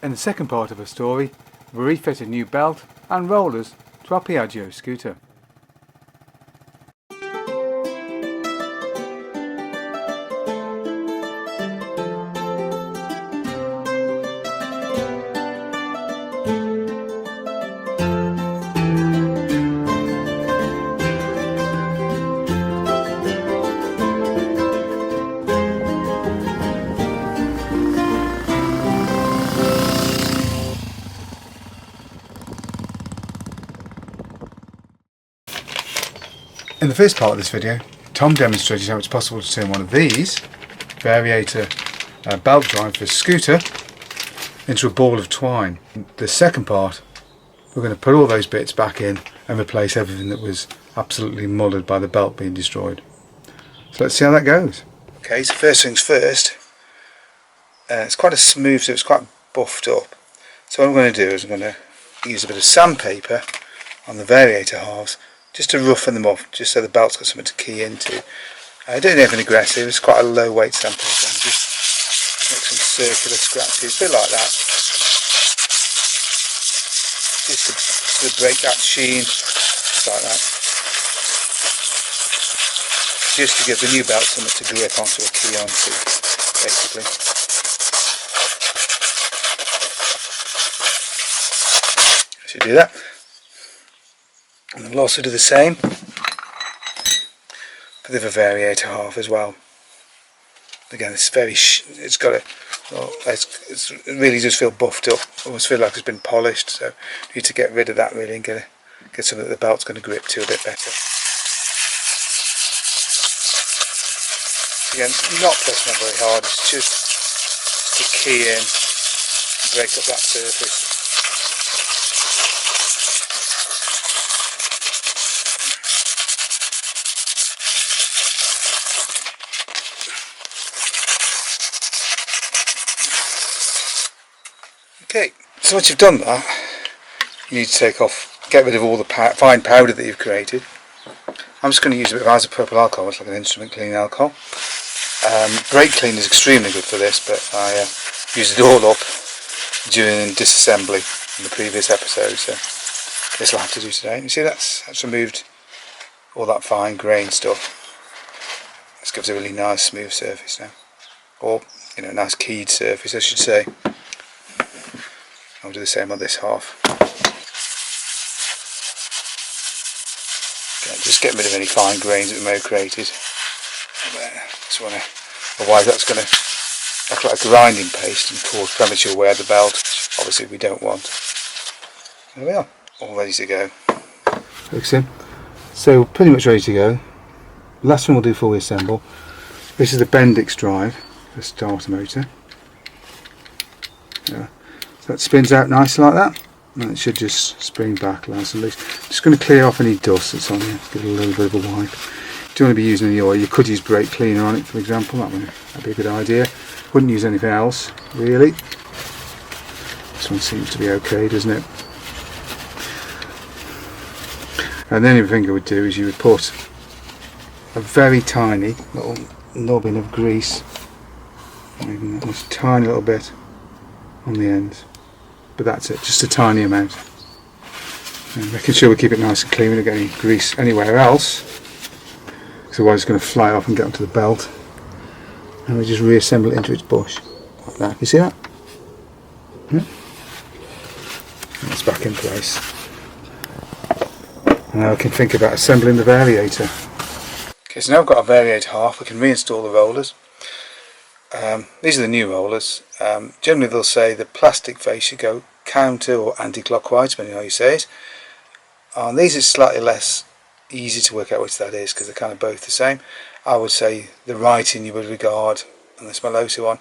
In the second part of her story, we refit a new belt and rollers to our Piaggio scooter. In the first part of this video, Tom demonstrated how it's possible to turn one of these variator belt drive for a scooter into a ball of twine. In the second part, we're going to put all those bits back in and replace everything that was absolutely mullered by the belt being destroyed. So let's see how that goes. Okay, so first things first, it's quite a smooth, so it's quite buffed up. So what I'm going to do is I'm going to use a bit of sandpaper on the variator halves just to roughen them off, just so the belt's got something to key into. I don't have anything aggressive, it's quite a low weight sandpaper. And just make some circular scratches, a bit like that, just to break that sheen, just like that, just to give the new belt something to grip onto or key onto, basically. So do that. And we'll also do the same for the other variator half as well. Again, it's very, it's got a, it really does feel buffed up. Almost feel like it's been polished. So you need to get rid of that really and get something that the belt's going to grip to a bit better. Again, not pressing on very hard. It's just to key in and break up that surface. Okay, so once you've done that, you need to get rid of all the fine powder that you've created. I'm just going to use a bit of isopropyl alcohol, it's like an instrument cleaning alcohol. Brake clean is extremely good for this, but I used it all up during disassembly in the previous episode, so this will have to do today. And you see that's removed all that fine grain stuff. This gives a really nice smooth surface now, or a nice keyed surface I should say. I'll do the same on this half. Okay, just getting rid of any fine grains that we may have created. Otherwise that's going to act like a grinding paste and cause premature wear of the belt, which obviously we don't want. There we are, all ready to go. Focus in. So pretty much ready to go. Last one we'll do before we assemble. This is the Bendix drive, the starter motor. Yeah. So that spins out nicely like that, and it should just spring back nice and loose. Just going to clear off any dust that's on here, give it a little bit of a wipe. If you don't want to be using any oil, you could use brake cleaner on it, for example. That'd be a good idea. Wouldn't use anything else, really. This one seems to be okay, doesn't it? And the only thing I would do is you would put a very tiny little nubbin of grease, maybe just a tiny little bit on the ends. But that's it, just a tiny amount. And making sure we keep it nice and clean, we don't get any grease anywhere else, because otherwise it's going to fly off and get onto the belt. And we just reassemble it into its bush, like that. You see that? That's back in place. And now we can think about assembling the variator. Okay, so now we've got our variator half, we can reinstall the rollers. These are the new rollers. Generally they'll say the plastic face should go counter or anti-clockwise, depending on how you say it. On these it's slightly less easy to work out which that is, because they're kind of both the same. I would say the writing you would regard on this Malosi one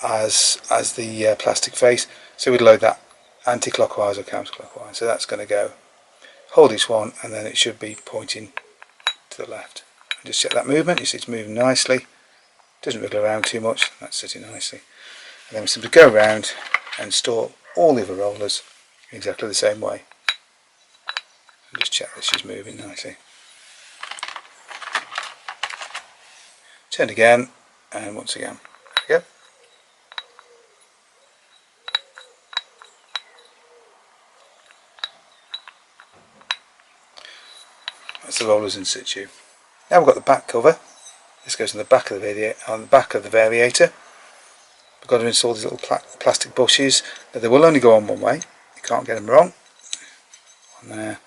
as the plastic face, so we'd load that anti-clockwise or counterclockwise. So that's going to go, hold each one, and then it should be pointing to the left. And just check that movement, you see it's moving nicely. Doesn't wiggle around too much, that's sitting nicely. And then we simply go around and install all the other rollers in exactly the same way. And just check that she's moving nicely. Turn again, and once again. There we go. That's the rollers in situ. Now we've got the back cover. This goes on the back of the variator. We've got to install these little plastic bushes. Now, they will only go on one way. You can't get them wrong. On there.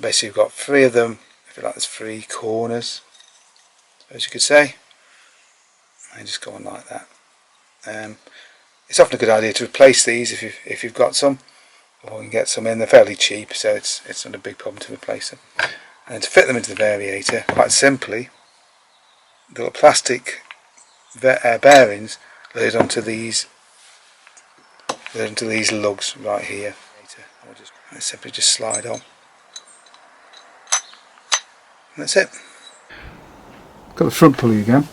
Basically, we've got 3 of them. If you like, there's 3 corners, as you could say. And just go on like that. It's often a good idea to replace these if you've got some, or you can get some in. They're fairly cheap, so it's not a big problem to replace them. And to fit them into the variator, quite simply, the little plastic bearings load onto these lugs right here. I'll simply just slide on. And that's it. Got the front pulley again.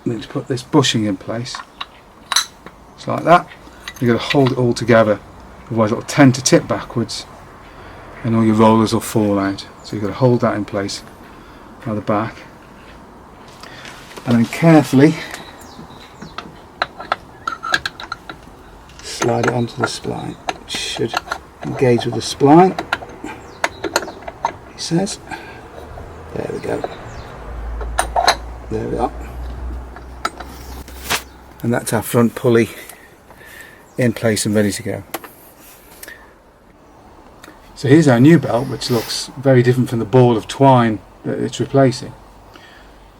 Need to put this bushing in place. Just like that. You've got to hold it all together, otherwise it'll tend to tip backwards and all your rollers will fall out. So you've got to hold that in place by the back, and then carefully slide it onto the spline. It should engage with the spline, he says. There we go. There we are. And that's our front pulley in place and ready to go. So here's our new belt, which looks very different from the ball of twine that it's replacing.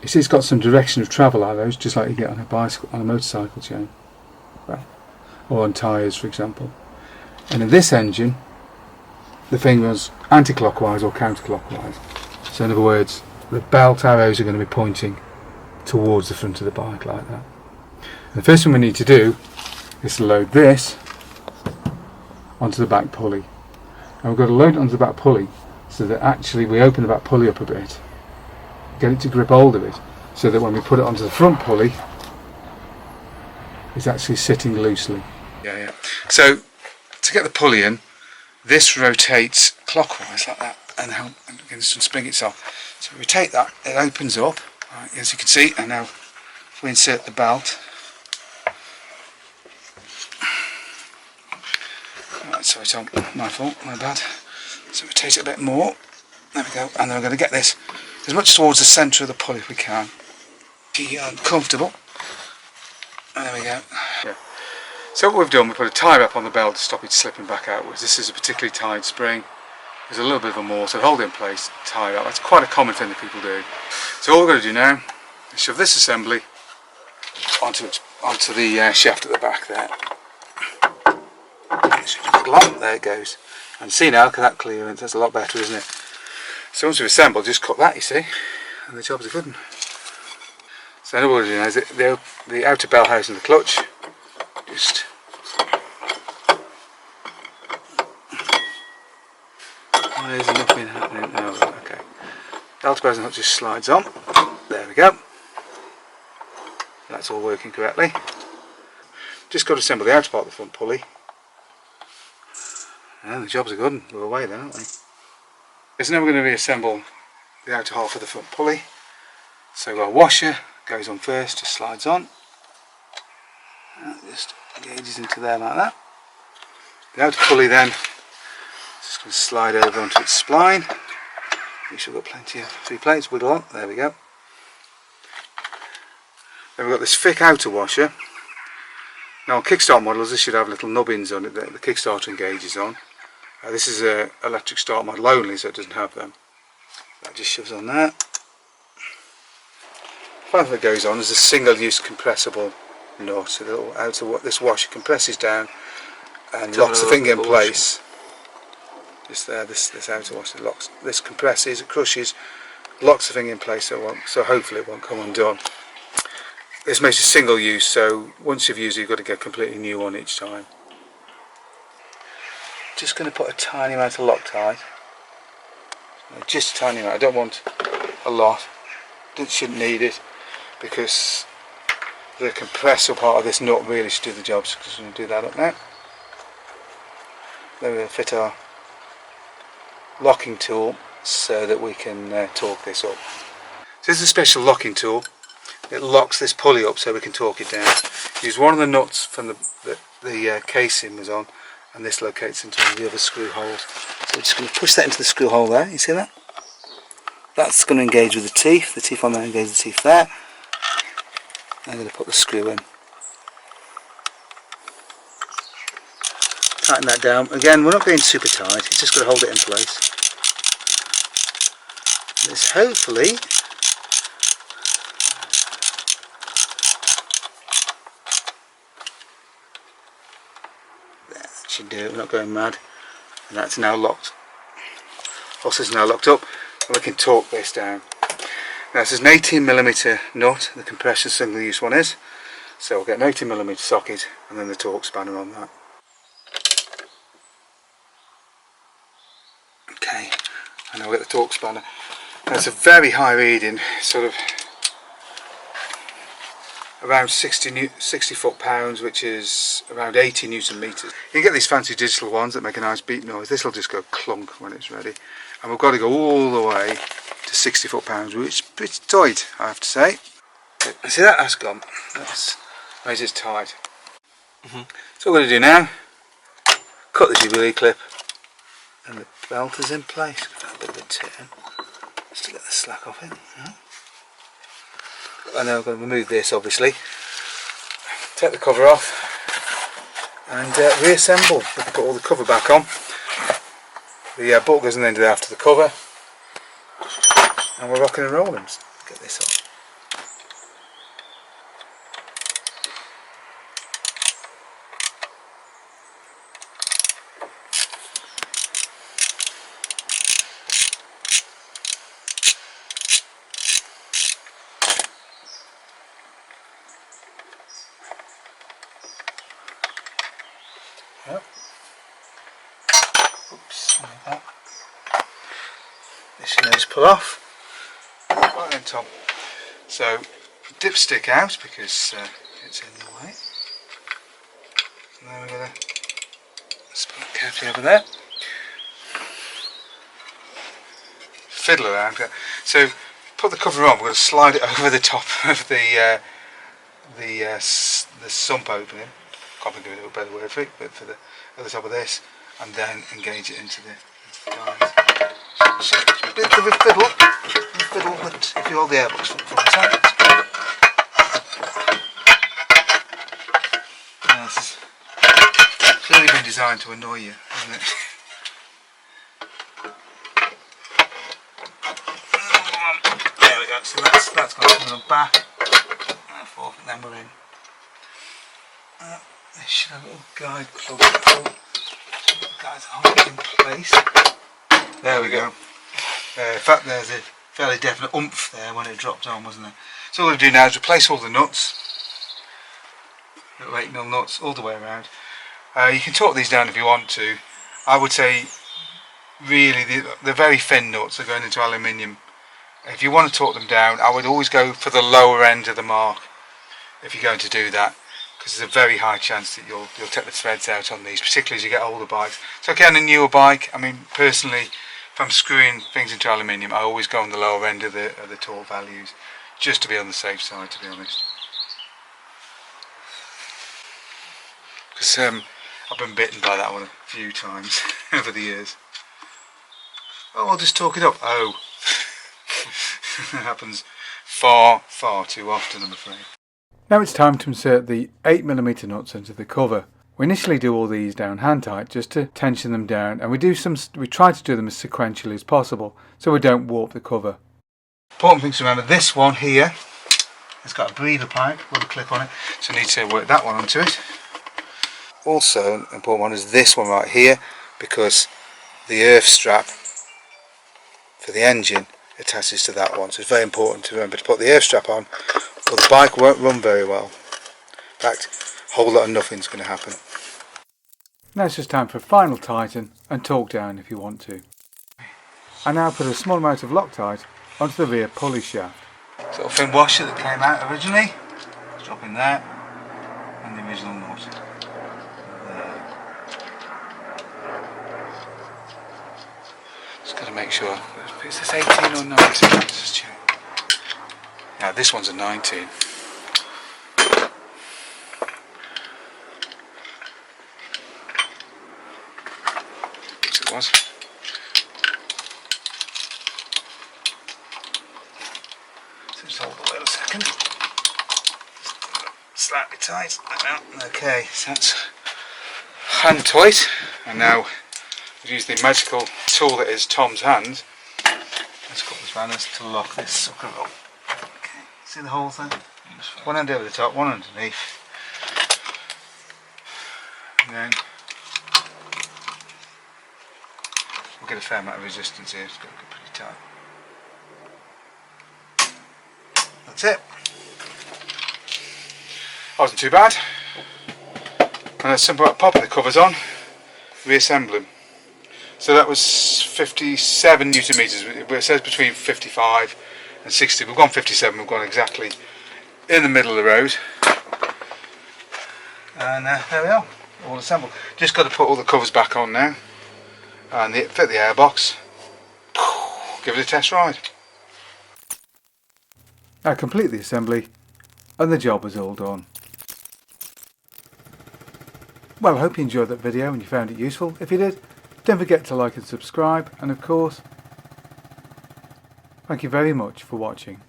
It's got some direction of travel arrows, just like you get on a bicycle, on a motorcycle chain, well, or on tyres, for example. And in this engine, the thing was anti-clockwise or counterclockwise. So in other words, the belt arrows are going to be pointing towards the front of the bike like that. And the first thing we need to do is to load this onto the back pulley. And we've got to load it onto the back pulley so that actually we open the back pulley up a bit, get it to grip hold of it, so that when we put it onto the front pulley, it's actually sitting loosely. Yeah. So to get the pulley in, this rotates clockwise like that, and now this will spring itself. So we rotate that, it opens up, right, as you can see, and now if we insert the belt. Right, sorry Tom, my fault, my bad. So rotate it a bit more. There we go, and then we're going to get this as much towards the centre of the pulley if we can. Be comfortable. And there we go. Yeah. So what we've done, we put a tie wrap on the belt to stop it slipping back outwards. This is a particularly tight spring. There's a little bit of a mortar, hold it in place, tie wrap. That's quite a common thing that people do. So all we're going to do now is shove this assembly onto the shaft at the back there. There it goes. And see now, look at that clearance, that's a lot better, isn't it? So once we've assembled, just cut that, you see, and the job's a good one. So now what we're doing is the outer bell housing of the clutch, just there's nothing happening. Oh, okay. The outer bell housing just slides on. There we go. That's all working correctly. Just got to assemble the outer part of the front pulley. And the job's a good one. We're away then, aren't we? So now we're going to reassemble the outer half of the front pulley. So our washer goes on first, just slides on. And just engages into there like that. The outer pulley then is just going to slide over onto its spline. Make sure we've got plenty of free plates, wiggle on, there we go. Then we've got this thick outer washer. Now on Kickstart models this should have little nubbins on it that the Kickstarter engages on. This is an electric start model only, so it doesn't have them. That just shoves on there. The final thing that goes on is a single-use compressible nut. So the little outer, this washer compresses down and locks the thing in place. Just there, this outer washer locks. This compresses, it crushes, locks the thing in place, so hopefully it won't come undone. This makes it single use, so once you've used it, you've got to get a completely new one each time. Just going to put a tiny amount of Loctite, just a tiny amount. I don't want a lot. Shouldn't need it because the compressor part of this nut really should do the job. So I'm just going to do that up now. Then we'll fit our locking tool so that we can torque this up. So this is a special locking tool. It locks this pulley up so we can torque it down. Use one of the nuts from the casing was on, and this locates into one of the other screw holes. So we're just going to push that into the screw hole there, you see that? That's going to engage with the teeth on there engage the teeth there. I'm going to put the screw in. Tighten that down. Again, we're not going super tight, it's just going to hold it in place. This hopefully that should do it, we're not going mad. And that's now locked. Also is now locked up, and we can torque this down. Now this is an 18mm nut, the compression single use one is. So we'll get an 18mm socket and then the torque spanner on that. Okay, and now we'll get the torque spanner. Now it's a very high reading, sort of around 60 foot-pounds, which is around 80 Newton meters. You can get these fancy digital ones that make a nice beep noise. This will just go clunk when it's ready. And we've got to go all the way to 60 foot-pounds, which is pretty tight, I have to say. See that? That's gone. That's just tight. So what we're going to do now, cut the Jubilee clip, and the belt is in place. Give that a bit of a turn, just to get the slack off it. I know I'm going to remove this, obviously. Take the cover off and reassemble. We can put all the cover back on. The bolt goes in the end after the cover, and we're rocking and rolling. Let's get this on. Yep. Oops, like that. This should now just pull off. Right then, Tom. So, dipstick out because it's in the way. And then we're going to spin it carefully over there. Fiddle around. So, put the cover on. We're going to slide it over the top of the sump opening. Can't think of a better word for it, but for the other top of this, and then engage it into the guides. So a bit of a fiddle, but if you hold the airbox from the top. Now this has clearly been designed to annoy you, hasn't it? There we go. So that's got to come back. And forth, and then we're in. This should have a little guide plug. Guys, hold it in place. There we go. In fact, there's a fairly definite oomph there when it dropped on, wasn't there? So all we're going to do now is replace all the nuts. Little 8mm nuts all the way around. You can torque these down if you want to. I would say, really, the very thin nuts are going into aluminium. If you want to torque them down, I would always go for the lower end of the mark if you're going to do that. Because there's a very high chance that you'll take the threads out on these, particularly as you get older bikes. It's okay on a newer bike. I mean, personally, if I'm screwing things into aluminium, I always go on the lower end of the torque values, just to be on the safe side, to be honest. Because I've been bitten by that one a few times over the years. Oh, I'll just torque it up. Oh, that happens far, far too often, I'm afraid. Now it's time to insert the 8mm nuts into the cover. We initially do all these down hand tight just to tension them down, and we try to do them as sequentially as possible so we don't warp the cover. Important thing to remember, this one here has got a breather pipe with a clip on it, so you need to work that one onto it. Also, an important one is this one right here, because the earth strap for the engine attaches to that one, so it's very important to remember to put the earth strap on, or the bike won't run very well. In fact, a whole lot of nothing's going to happen. Now it's just time for a final tighten and torque down if you want to. I now put a small amount of Loctite onto the rear pulley shaft. Sort of thin washer that came out originally, let's drop in there, and the original nut. There. Just got to make sure, is this 18 or 19? Let's just check. Now this one's a 19. it was. So just hold the wheel a second. Slightly tight. Okay, so that's hand tight, and now we'll use the magical tool that is Tom's hand. Let's cut this round to lock this sucker up. Okay, see the hole there? One end over the top, one underneath. And then we'll get a fair amount of resistance here, it's got to get pretty tight. That's it. Wasn't too bad. And that's simple, popping the covers on, reassemble them. So that was 57 newton meters. It says between 55 and 60. We've gone 57. We've gone exactly in the middle of the road. And there we are, all assembled. Just got to put all the covers back on now, and fit the airbox. Give it a test ride. I complete the assembly, and the job is all done. Well, I hope you enjoyed that video and you found it useful. If you did, don't forget to like and subscribe, and of course, thank you very much for watching.